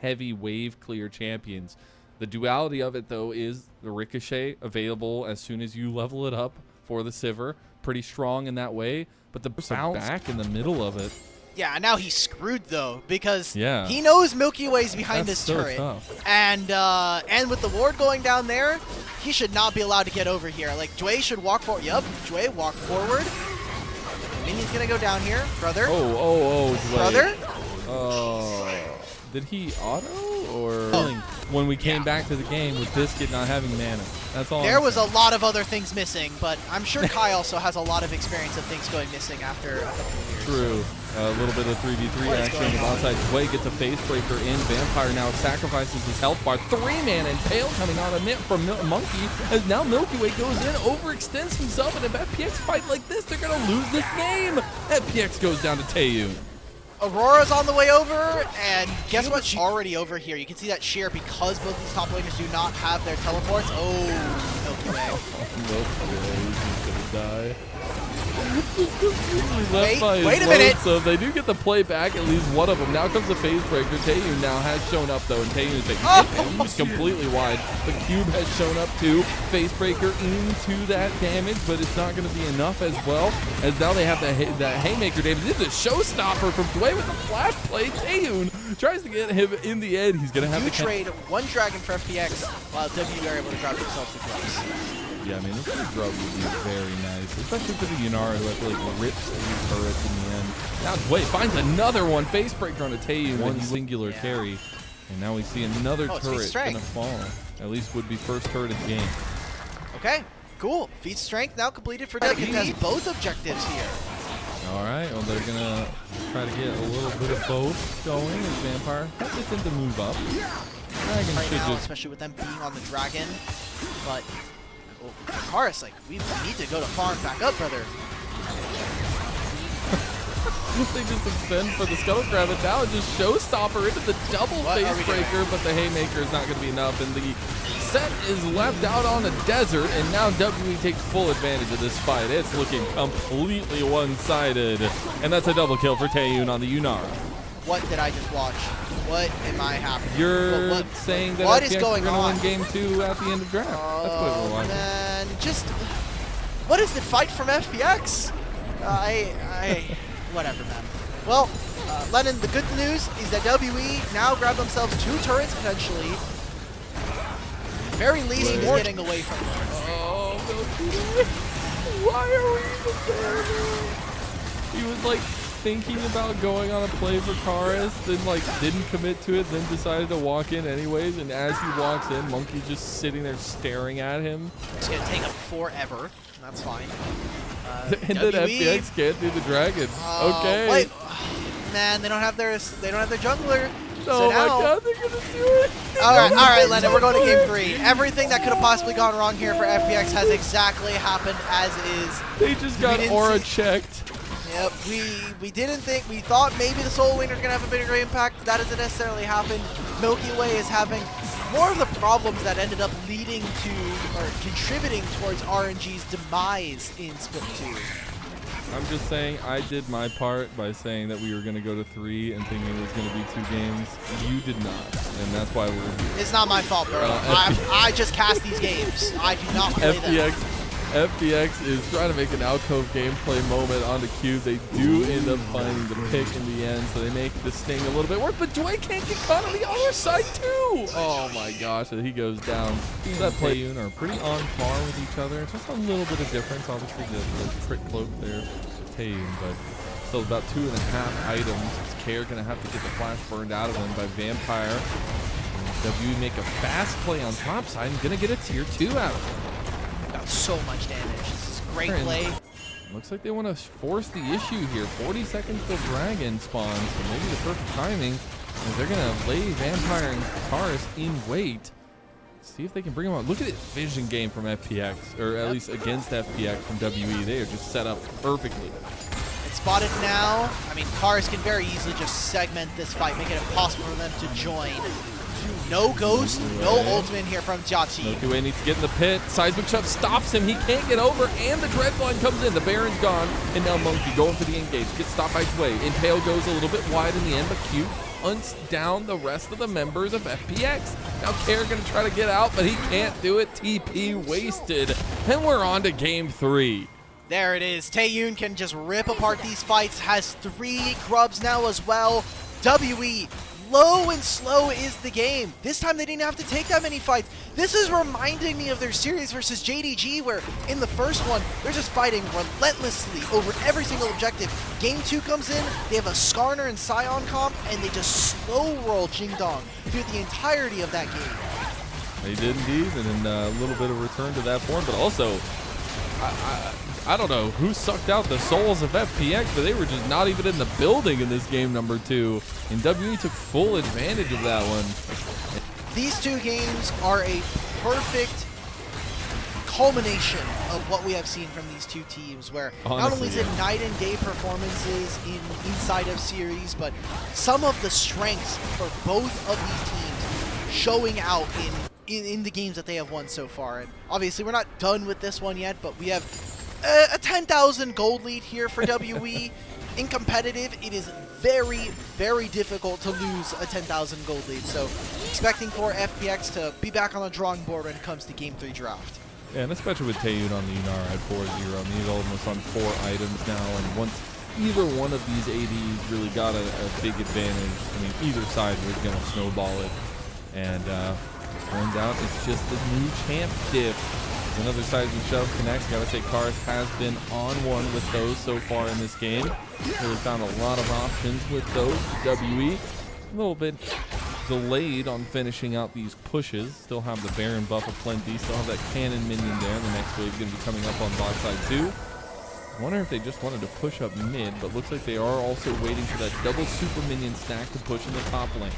heavy wave clear champions. The duality of it, though, is the Ricochet available as soon as you level it up for the Sivir. Pretty strong in that way, but the bounce back in the middle of it. Yeah, now he's screwed, though, because yeah. he knows Milky Way's behind That's his so turret. Tough. And with the ward going down there, he should not be allowed to get over here. Like, Jway should walk forward. Yup, Jway, walk forward. Minion's going to go down here. Brother. Oh, Jway. Brother. Did he auto or when we came back to the game with Biscuit not having mana? That's all. There was a lot of other things missing, but I'm sure Kai also has a lot of experience of things going missing after a couple of years. True. A little bit of 3v3 action on the outside. Jway gets a face breaker in. Vampire now sacrifices his health bar. 3 mana and Tail coming on a nit from Monkey. As now Milky Way goes in, overextends himself, and if FPX fight like this, they're going to lose this game. FPX goes down to Taeyun. Aurora's on the way over, and guess what? She's already over here. You can see that sheer because both these top laners do not have their teleports. Oh, Milky Way. Milky Way, he's gonna die. Wait a minute. So they do get the play back, at least one of them. Now comes the phase breaker. Taeyun now has shown up, though, and Taeyun is he's completely wide. The cube has shown up, too. Phase breaker into that damage, but it's not going to be enough as well, as now they have that haymaker damage. This is a showstopper from Jway with the flash play. Taeyun tries to get him in the end. He's going to have to trade one dragon for FPX, while W are able to grab themselves the gloves. Yeah, I mean, this grub would be very nice, especially for the Yunara, who I feel like rips through turrets in the end. Now Jway finds another one, face breaker on a Taeyun, one singular carry, and now we see another turret gonna fall. At least would be first turret of the game. Okay, cool. Feat strength now completed for W. Has both objectives here. All right, well, they're gonna try to get a little bit of both going as Vampire hesitant to move up. Dragon right should now, just, especially with them being on the dragon, but. Karis, like, we need to go to farm back up, brother. They just defend for the Scuttle Crab, and now just showstopper into the double face breaker, but the haymaker is not going to be enough, and the set is left out on a desert, and now WE takes full advantage of this fight. It's looking completely one-sided, and that's a double kill for Taeyun on the Yunara. What did I just watch? What am I happening? You're saying that what FPX is going are on? going to win game 2 at the end of draft. That's what we're watching. Man, just what is the fight from FPX? Whatever, man. Well, Lennon, the good news is that WE now grab themselves 2 turrets potentially. Very least, he's getting away from them. Oh, why are we even there? He was like thinking about going on a play for Karis, then like didn't commit to it, then decided to walk in anyways, and as he walks in, Monkey's just sitting there staring at him. It's gonna take him forever. That's fine. And then FPX can't do the dragon. Okay. Wait, man, they don't have their jungler. Oh so my god, they're gonna do it. All right, Lennon, we're going to game 3. Everything that could have possibly gone wrong here for FPX has exactly happened as is. They just got aura checked. Yep, we thought maybe the Soul Winner's gonna have a bigger impact. That doesn't necessarily happen. Milky Way is having more of the problems that ended up leading to or contributing towards RNG's demise in Split 2. I'm just saying I did my part by saying that we were going to go to 3 and thinking it was going to be 2 games. You did not, and that's why we're here. It's not my fault, bro. I just cast these games. I do not play them. FPX is trying to make an alcove gameplay moment on the cube. They do end up finding the pick in the end, so they make the sting a little bit worse. But Jway can't get caught on the other side too. Oh my gosh, and he goes down. That Taeyun are pretty on par with each other. Just a little bit of difference, obviously the crit cloak there for Taeyun, but still about 2.5 items. Care gonna have to get the flash burned out of him by Vampire. And W make a fast play on top side and gonna get a tier 2 out of him. So much damage. This is great play. Looks like they want to force the issue here. 40 seconds till Dragon spawns, so maybe the perfect timing. And they're going to lay Vampire and Karis in wait. See if they can bring him out. Look at this vision game from FPX, or at least against FPX from WE. They are just set up perfectly. It's spotted now. I mean, Karis can very easily just segment this fight, make it impossible for them to join. No ghost, no ultimate here from Jiaqi. Milky Way needs to get in the pit. Seismic Shove stops him. He can't get over, and the Dreadline comes in. The Baron's gone, and now Monkey going for the engage. Gets stopped by Jway. Impale goes a little bit wide in the end, but Q hunts down the rest of the members of FPX. Now Care gonna try to get out, but he can't do it. TP wasted. And we're on to game 3. There it is. Taeyun can just rip apart these fights. Has 3 grubs now as well. WE, low and slow is the game. This time they didn't have to take that many fights. This is reminding me of their series versus JDG, where in the first one, they're just fighting relentlessly over every single objective. Game 2 comes in, they have a Skarner and Scion comp, and they just slow roll Jingdong through the entirety of that game. They did indeed, and then a little bit of return to that form, but also, I don't know who sucked out the souls of FPX, but they were just not even in the building in this game number 2. And WE took full advantage of that one. These 2 games are a perfect culmination of what we have seen from these 2 teams, where honestly, not only is it night and day performances inside of series, but some of the strengths for both of these teams showing out in the games that they have won so far. And obviously we're not done with this one yet, but we have a 10,000 gold lead here for WE. In competitive, it is very, very difficult to lose a 10,000 gold lead. So expecting for FPX to be back on the drawing board when it comes to Game 3 draft. Yeah, and especially with Taeyun on the Unar at 4-0. I mean, he's almost on 4 items now, and once either one of these ADs really got a big advantage, I mean, either side was going to snowball it. And turns out it's just the new champ diff. Another side we shove connects. Gotta say, Cars has been on one with those so far in this game. Really found a lot of options with those. WE a little bit delayed on finishing out these pushes. Still have the Baron buff aplenty. Still have that cannon minion there. The next wave going to be coming up on bot side too. I wonder if they just wanted to push up mid, but looks like they are also waiting for that double super minion stack to push in the top lane.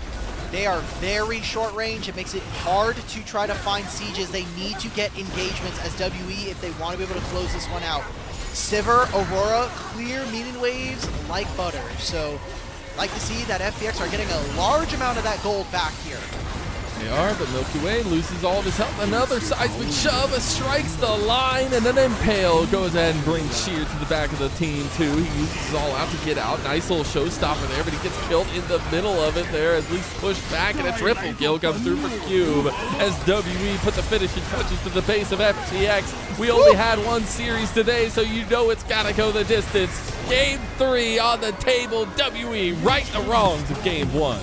They are very short range. It makes it hard to try to find sieges. They need to get engagements as WE if they want to be able to close this one out. Sivir, Aurora, clear minion waves like butter. So, like to see that FPX are getting a large amount of that gold back here. They are, but Milky Way loses all of his health. Another seismic shove strikes the line, and then Impale goes ahead and brings Sheer to the back of the team too. He uses his all out to get out. Nice little showstopper there, but he gets killed in the middle of it there, at least pushed back, and a triple kill comes through for Cube as WE put the finishing touches to the base of FPX. We only had one series today, so you know it's gotta go the distance. Game 3 on the table. WE right the wrongs of game 1.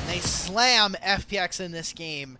They slam FPX in this game.